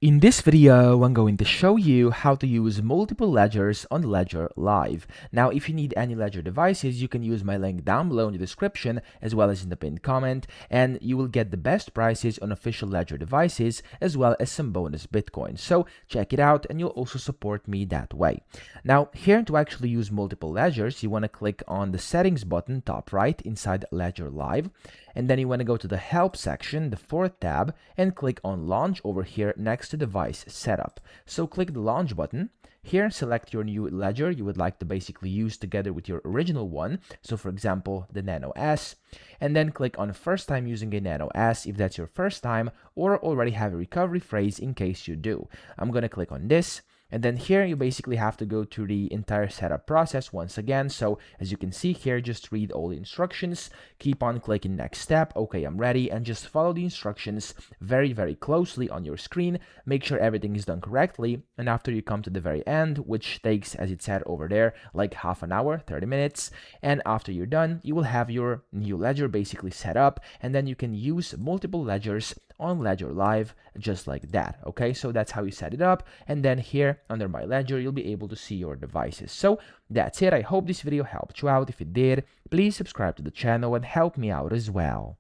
In this video, I'm going to show you how to use multiple ledgers on Ledger Live. Now, if you need any Ledger devices, you can use my link down below in the description as well as in the pinned comment, and you will get the best prices on official Ledger devices as well as some bonus Bitcoin. So check it out and you'll also support me that way. Now, here to actually use multiple ledgers, you want to click on the settings button top right inside Ledger Live, and then you want to go to the help section, the fourth tab, and click on launch over here next to device setup. So click the launch button. Here, select your new ledger you would like to basically use together with your original one. So for example, the Nano S, and then click on first time using a Nano S if that's your first time, or already have a recovery phrase in case you do. I'm going to click on this. And then here you basically have to go through the entire setup process once again. So as you can see here, just read all the instructions, keep on clicking next step. Okay, I'm ready, and just follow the instructions very, very closely on your screen. Make sure everything is done correctly. And after you come to the very end, which takes, as it said over there, like half an hour, 30 minutes. And after you're done, you will have your new ledger basically set up, and then you can use multiple ledgers on Ledger Live just like that. Okay, so that's how you set it up. And then here under my ledger, you'll be able to see your devices. So that's it. I hope this video helped you out. If it did, please subscribe to the channel and help me out as well.